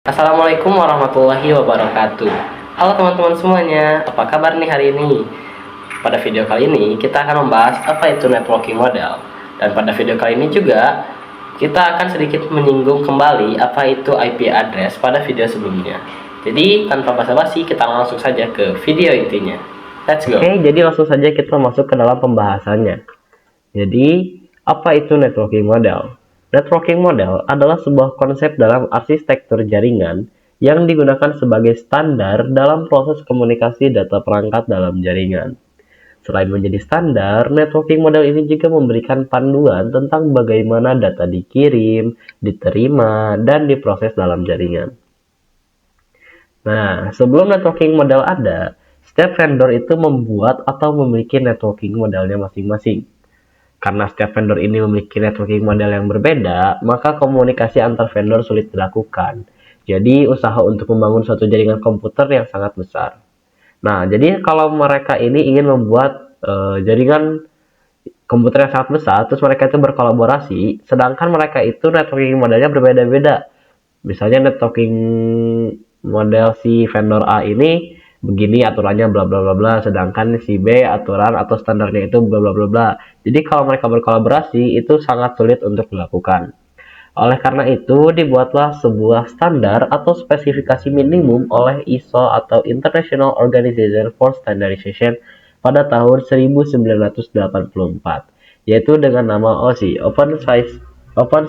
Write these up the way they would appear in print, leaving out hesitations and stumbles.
Assalamualaikum warahmatullahi wabarakatuh. Halo teman-teman semuanya, apa kabar nih hari ini? Pada video kali ini kita akan membahas apa itu networking model. Dan pada video kali ini juga kita akan sedikit menyinggung kembali apa itu IP address pada video sebelumnya. Jadi tanpa basa-basi kita langsung saja ke video intinya. Let's go. Oke, jadi langsung saja kita masuk ke dalam pembahasannya. Jadi, apa itu networking model? Networking model adalah sebuah konsep dalam arsitektur jaringan yang digunakan sebagai standar dalam proses komunikasi data perangkat dalam jaringan. Selain menjadi standar, networking model ini juga memberikan panduan tentang bagaimana data dikirim, diterima, dan diproses dalam jaringan. Nah, sebelum networking model ada, setiap vendor itu membuat atau memiliki networking modelnya masing-masing. Karena setiap vendor ini memiliki networking model yang berbeda, maka komunikasi antar vendor sulit dilakukan. Jadi, usaha untuk membangun suatu jaringan komputer yang sangat besar. Nah, jadi kalau mereka ini ingin membuat jaringan komputer yang sangat besar, terus mereka itu berkolaborasi, sedangkan mereka itu networking modelnya berbeda-beda. Misalnya networking model si vendor A ini begini aturannya bla bla bla bla, sedangkan si B aturan atau standarnya itu bla bla bla bla. Jadi kalau mereka berkolaborasi itu sangat sulit untuk dilakukan. Oleh karena itu, dibuatlah sebuah standar atau spesifikasi minimum oleh ISO atau International Organization for Standardization pada tahun 1984, yaitu dengan nama OSI, Open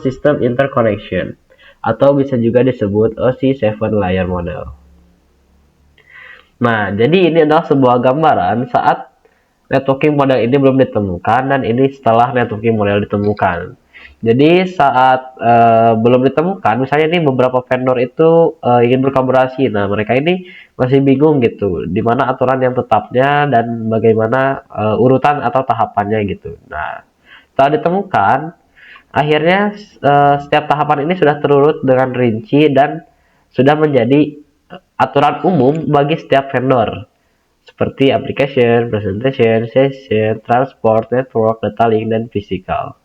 System Interconnection, atau bisa juga disebut OSI 7 Layer Model. Nah, jadi ini adalah sebuah gambaran saat networking model ini belum ditemukan dan ini setelah networking model ditemukan. Jadi saat belum ditemukan, misalnya ini beberapa vendor itu ingin berkolaborasi. Nah, mereka ini masih bingung gitu, di mana aturan yang tetapnya dan bagaimana urutan atau tahapannya gitu. Nah, setelah ditemukan, akhirnya setiap tahapan ini sudah terurut dengan rinci dan sudah menjadi aturan umum bagi setiap vendor seperti application, presentation, session, transport, network, data link, dan physical.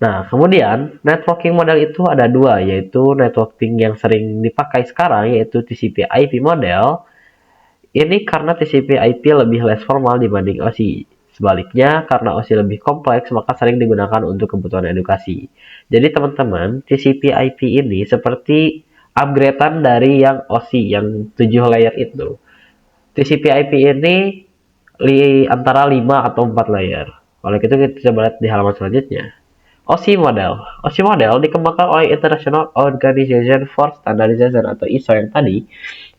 Nah, kemudian networking model itu ada dua, yaitu networking yang sering dipakai sekarang, yaitu TCP/IP model. Ini karena TCP/IP lebih less formal dibanding OSI. Sebaliknya, karena OSI lebih kompleks, maka sering digunakan untuk kebutuhan edukasi. Jadi teman-teman, TCP/IP ini seperti upgradean dari yang OSI, yang 7 layer itu. TCP/IP ini antara 5 atau 4 layer. Oleh itu kita coba lihat di halaman selanjutnya. OSI model. OSI model dikembangkan oleh International Organization for Standardization atau ISO yang tadi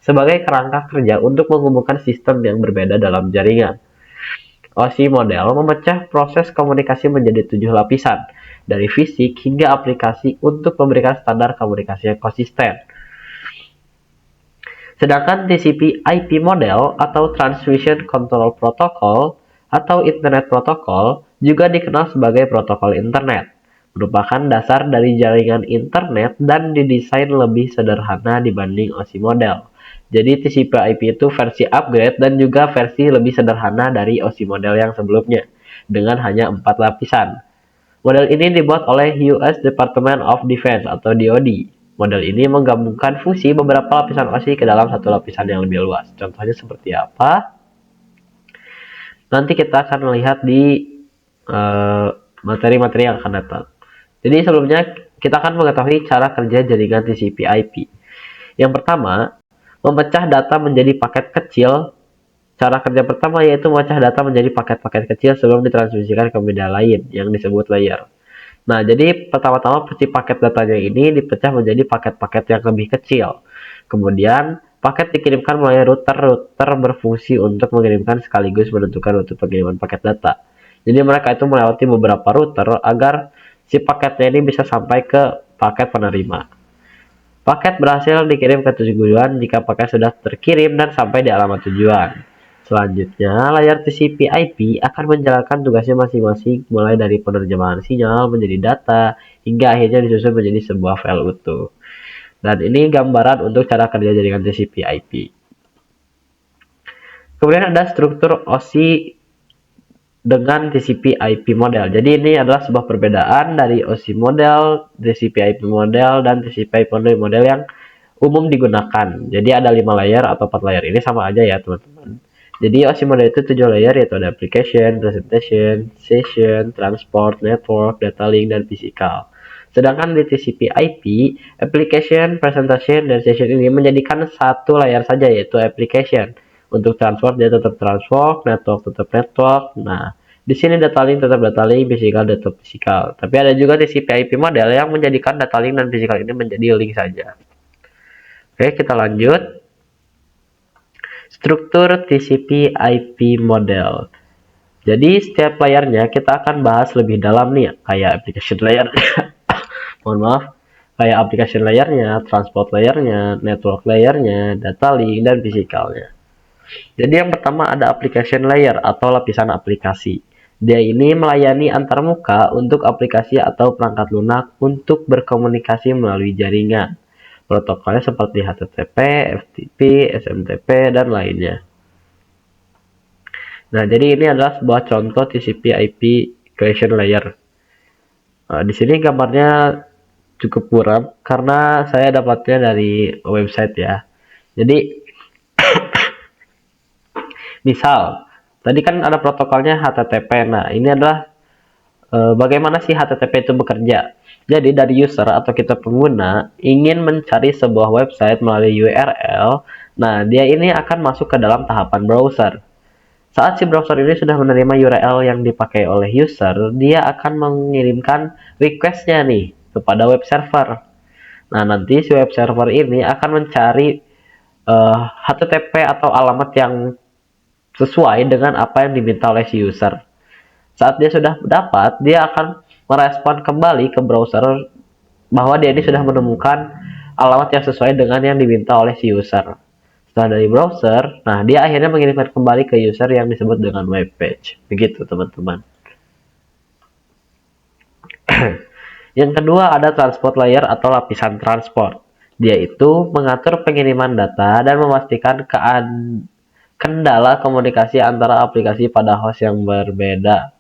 sebagai kerangka kerja untuk menghubungkan sistem yang berbeda dalam jaringan. OSI model memecah proses komunikasi menjadi 7 lapisan, dari fisik hingga aplikasi untuk memberikan standar komunikasi yang konsisten. Sedangkan TCP/IP model atau Transmission Control Protocol atau Internet Protocol juga dikenal sebagai protokol internet, merupakan dasar dari jaringan internet dan didesain lebih sederhana dibanding OSI model. Jadi TCP/IP itu versi upgrade dan juga versi lebih sederhana dari OSI model yang sebelumnya, dengan hanya 4 lapisan. Model ini dibuat oleh US Department of Defense atau DoD. Model ini menggabungkan fungsi beberapa lapisan OSI ke dalam satu lapisan yang lebih luas. Contohnya seperti apa? Nanti kita akan melihat di materi-materi yang akan datang. Jadi sebelumnya kita akan mengetahui cara kerja jaringan TCP/IP. Yang pertama, memecah data menjadi paket kecil. Cara kerja pertama yaitu memecah data menjadi paket-paket kecil sebelum ditransmisikan ke media lain yang disebut layer. Nah, jadi pertama-tama si paket datanya ini dipecah menjadi paket-paket yang lebih kecil. Kemudian, paket dikirimkan melalui router berfungsi untuk mengirimkan sekaligus menentukan rute pengiriman paket data. Jadi mereka itu melewati beberapa router agar si paketnya ini bisa sampai ke paket penerima. Paket berhasil dikirim ke tujuan jika paket sudah terkirim dan sampai di alamat tujuan. Selanjutnya, layar TCP/IP akan menjalankan tugasnya masing-masing mulai dari penerjemahan sinyal menjadi data hingga akhirnya disusun menjadi sebuah file utuh. Dan ini gambaran untuk cara kerja jaringan TCP/IP. Kemudian ada struktur OSI dengan TCP/IP model. Jadi ini adalah sebuah perbedaan dari OSI model, TCP/IP model, dan TCP/IP model yang umum digunakan. Jadi ada 5 layer atau 4 layer. Ini sama aja ya teman-teman. Jadi OSI model itu 7 layer, yaitu ada application, presentation, session, transport, network, data link, dan physical. Sedangkan di TCP/IP, application, presentation, dan session ini menjadikan satu layer saja, yaitu application. Untuk transport dia tetap transport, network tetap network. Nah, di sini data link tetap data link, physical tetap physical. Tapi ada juga TCP/IP model yang menjadikan data link dan physical ini menjadi link saja. Oke, kita lanjut. Struktur TCP/IP model. Jadi setiap layarnya kita akan bahas lebih dalam nih, kayak application layer. Mohon maaf. Kayak application layernya, transport layernya, network layernya, data link, dan physicalnya. Jadi yang pertama ada application layer atau lapisan aplikasi. Dia ini melayani antarmuka untuk aplikasi atau perangkat lunak untuk berkomunikasi melalui jaringan. Protokolnya seperti HTTP, FTP, SMTP, dan lainnya. Nah, jadi ini adalah sebuah contoh TCP/IP creation layer. Nah, di sini gambarnya cukup kurang karena saya dapatnya dari website ya. Jadi, misal tadi kan ada protokolnya HTTP. Nah, ini adalah bagaimana sih HTTP itu bekerja. Jadi dari user atau kita pengguna ingin mencari sebuah website melalui URL, nah dia ini akan masuk ke dalam tahapan browser. Saat si browser ini sudah menerima URL yang dipakai oleh user, dia akan mengirimkan request-nya nih kepada web server. Nah, nanti si web server ini akan mencari HTTP atau alamat yang sesuai dengan apa yang diminta oleh si user. Saat dia sudah dapat, dia akan merespon kembali ke browser bahwa dia ini sudah menemukan alamat yang sesuai dengan yang diminta oleh si user. Setelah dari browser, nah dia akhirnya mengirimkan kembali ke user yang disebut dengan web page. Begitu teman-teman. Yang kedua ada transport layer atau lapisan transport. Dia itu mengatur pengiriman data dan memastikan kendala komunikasi antara aplikasi pada host yang berbeda.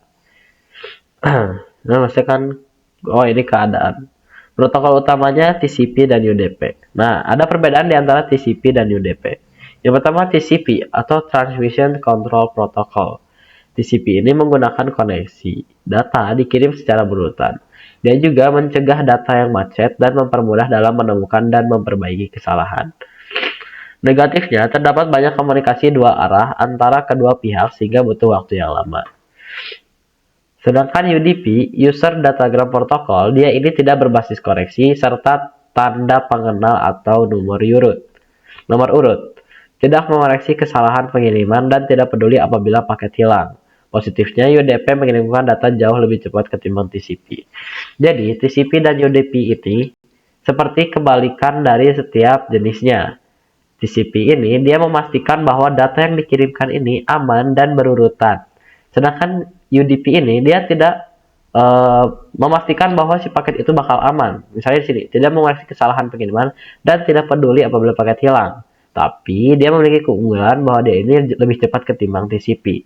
Nah, memastikan ini keadaan. Protokol utamanya TCP dan UDP. Nah, ada perbedaan di antara TCP dan UDP. Yang pertama TCP atau Transmission Control Protocol. TCP ini menggunakan koneksi. Data dikirim secara berurutan. Dia juga mencegah data yang macet dan mempermudah dalam menemukan dan memperbaiki kesalahan. Negatifnya, terdapat banyak komunikasi dua arah antara kedua pihak sehingga butuh waktu yang lama. Sedangkan UDP, User Datagram Protocol, dia ini tidak berbasis koneksi serta tanda pengenal atau nomor urut. Tidak mengoreksi kesalahan pengiriman dan tidak peduli apabila paket hilang. Positifnya, UDP mengirimkan data jauh lebih cepat ketimbang TCP. Jadi, TCP dan UDP ini seperti kebalikan dari setiap jenisnya. TCP ini dia memastikan bahwa data yang dikirimkan ini aman dan berurutan. Sedangkan UDP ini dia tidak memastikan bahwa si paket itu bakal aman. Misalnya di sini tidak mengoreksi kesalahan pengiriman dan tidak peduli apabila paket hilang. Tapi dia memiliki keunggulan bahwa dia ini lebih cepat ketimbang TCP.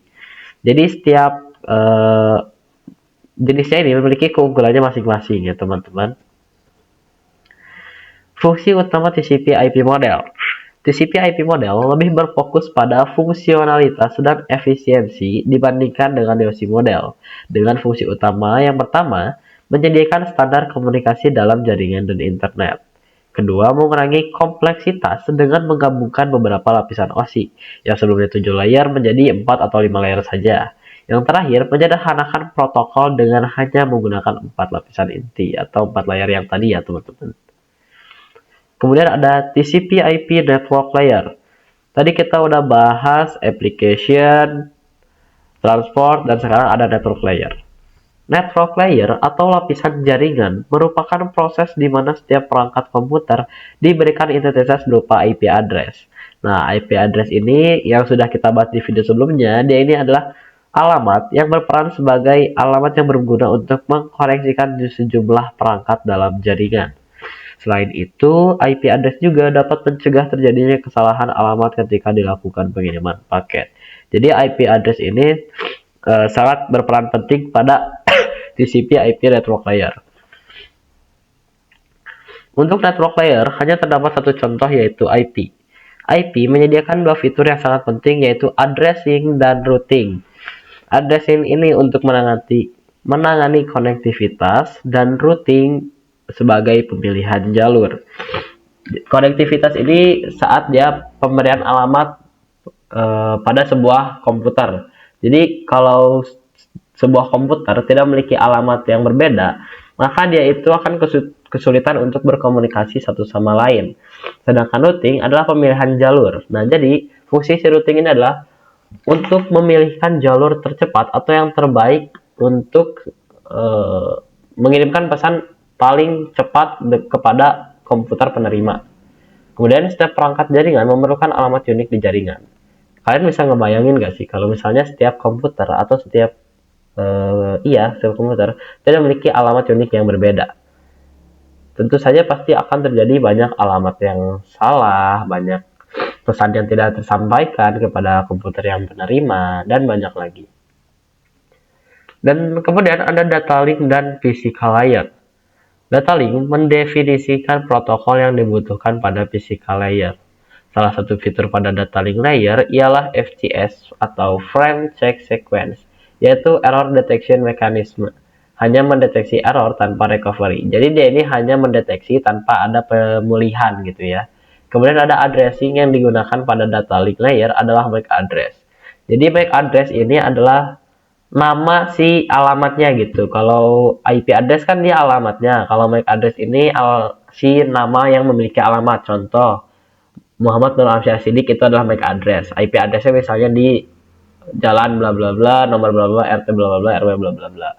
Jadi setiap jenisnya ini memiliki keunggulannya masing-masing ya teman-teman. Fungsi utama TCP/IP model. TCP/IP model lebih berfokus pada fungsionalitas dan efisiensi dibandingkan dengan DOSI model. Dengan fungsi utama yang pertama, menyediakan standar komunikasi dalam jaringan dan internet. Kedua, mengurangi kompleksitas dengan menggabungkan beberapa lapisan OSI, yang sebelumnya 7 layer menjadi 4 atau 5 layer saja. Yang terakhir, menyederhanakan protokol dengan hanya menggunakan 4 lapisan inti atau 4 layer yang tadi ya teman-teman. Kemudian ada TCP/IP Network Layer. Tadi kita udah bahas application, transport, dan sekarang ada network layer. Network layer atau lapisan jaringan merupakan proses di mana setiap perangkat komputer diberikan identitas berupa IP address. Nah, IP address ini yang sudah kita bahas di video sebelumnya, dia ini adalah alamat yang berperan sebagai alamat yang berguna untuk mengkoneksikan sejumlah perangkat dalam jaringan. Selain itu, IP address juga dapat mencegah terjadinya kesalahan alamat ketika dilakukan pengiriman paket. Jadi IP address ini sangat berperan penting pada TCP/IP network layer. Untuk network layer hanya terdapat satu contoh, yaitu IP. IP menyediakan dua fitur yang sangat penting, yaitu addressing dan routing. Addressing ini untuk menangani konektivitas, dan routing sebagai pemilihan jalur. Konektivitas ini saat dia pemberian alamat pada sebuah komputer. Jadi kalau sebuah komputer tidak memiliki alamat yang berbeda, maka dia itu akan kesulitan untuk berkomunikasi satu sama lain. Sedangkan routing adalah pemilihan jalur. Nah, jadi fungsi si routing ini adalah untuk memilihkan jalur tercepat atau yang terbaik untuk mengirimkan pesan paling cepat kepada komputer penerima. Kemudian setiap perangkat jaringan memerlukan alamat unik di jaringan. Kalian bisa ngebayangin nggak sih kalau misalnya setiap komputer atau setiap komputer tidak memiliki alamat unik yang berbeda? Tentu saja pasti akan terjadi banyak alamat yang salah, banyak pesan yang tidak tersampaikan kepada komputer yang penerima, dan banyak lagi. Dan kemudian ada data link dan physical layer. Data link mendefinisikan protokol yang dibutuhkan pada physical layer. Salah satu fitur pada data link layer ialah FCS atau Frame Check Sequence, yaitu Error Detection Mechanism. Hanya mendeteksi error tanpa recovery. Jadi dia ini hanya mendeteksi tanpa ada pemulihan gitu ya. Kemudian ada addressing yang digunakan pada data link layer adalah MAC address. Jadi MAC address ini adalah nama si alamatnya gitu. Kalau IP address kan dia alamatnya. Kalau MAC address ini si nama yang memiliki alamat. Contoh, Muhammad Nur Amsyar Sidik itu adalah MAC address. IP addressnya misalnya di jalan bla bla bla, nomor bla bla, RT bla bla bla, RW bla bla bla.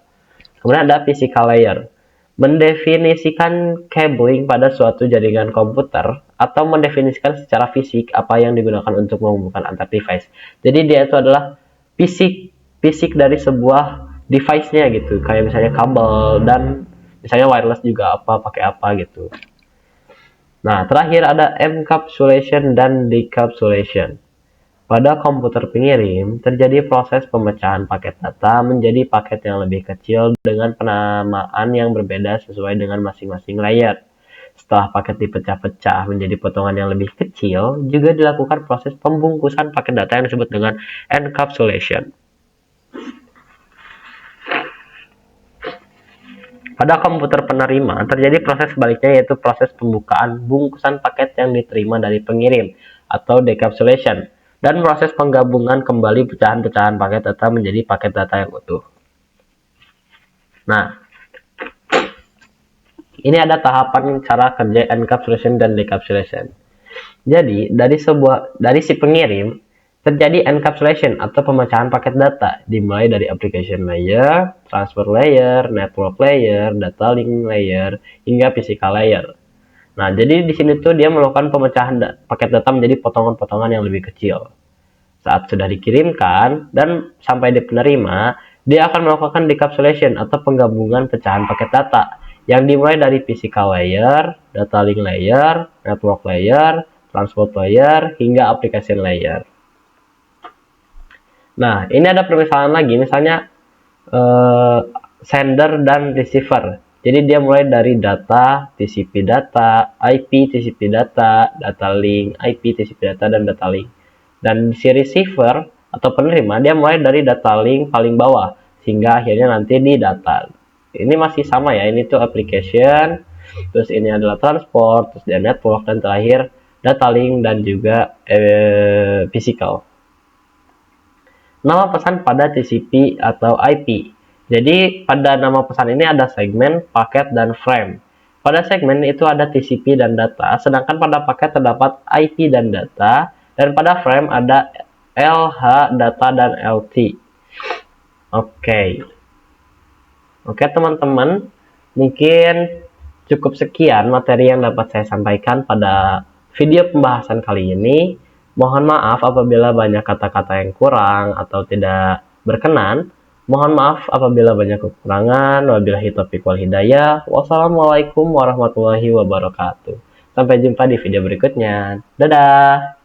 Kemudian ada physical layer, mendefinisikan cabling pada suatu jaringan komputer atau mendefinisikan secara fisik apa yang digunakan untuk menghubungkan antar device. Jadi dia itu adalah fisik dari sebuah device-nya gitu, kayak misalnya kabel dan misalnya wireless juga pakai apa gitu. Nah, terakhir ada encapsulation dan decapsulation. Pada komputer pengirim, terjadi proses pemecahan paket data menjadi paket yang lebih kecil dengan penamaan yang berbeda sesuai dengan masing-masing layer. Setelah paket dipecah-pecah menjadi potongan yang lebih kecil, juga dilakukan proses pembungkusan paket data yang disebut dengan encapsulation. Pada komputer penerima, terjadi proses sebaliknya, yaitu proses pembukaan bungkusan paket yang diterima dari pengirim atau decapsulation, dan proses penggabungan kembali pecahan-pecahan paket data menjadi paket data yang utuh. Nah, ini ada tahapan cara kerja encapsulation dan decapsulation. Jadi, dari si pengirim terjadi encapsulation atau pemecahan paket data, dimulai dari application layer, transfer layer, network layer, data link layer, hingga physical layer. Nah, jadi di sini tuh dia melakukan pemecahan paket data menjadi potongan-potongan yang lebih kecil. Saat sudah dikirimkan dan sampai di penerima, dia akan melakukan decapsulation atau penggabungan pecahan paket data yang dimulai dari physical layer, data link layer, network layer, transport layer, hingga application layer. Nah, ini ada permisalan lagi, misalnya sender dan receiver. Jadi dia mulai dari data, TCP data, IP, TCP data, data link, IP, TCP data, dan data link. Dan si receiver atau penerima, dia mulai dari data link paling bawah, sehingga akhirnya nanti di data. Ini masih sama ya, ini tuh application, terus ini adalah transport, terus dia network, dan terakhir data link dan juga physical. Nama pesan pada TCP atau IP. Jadi pada nama pesan ini ada segmen, paket, dan frame. Pada segmen itu ada TCP dan data, sedangkan pada paket terdapat IP dan data, dan pada frame ada LH, data, dan LT. Oke teman-teman, mungkin cukup sekian materi yang dapat saya sampaikan pada video pembahasan kali ini. Mohon maaf apabila banyak kata-kata yang kurang atau tidak berkenan. Mohon maaf apabila banyak kekurangan. Wabillahi taufiq wal hidayah. Wassalamualaikum warahmatullahi wabarakatuh. Sampai jumpa di video berikutnya. Dadah.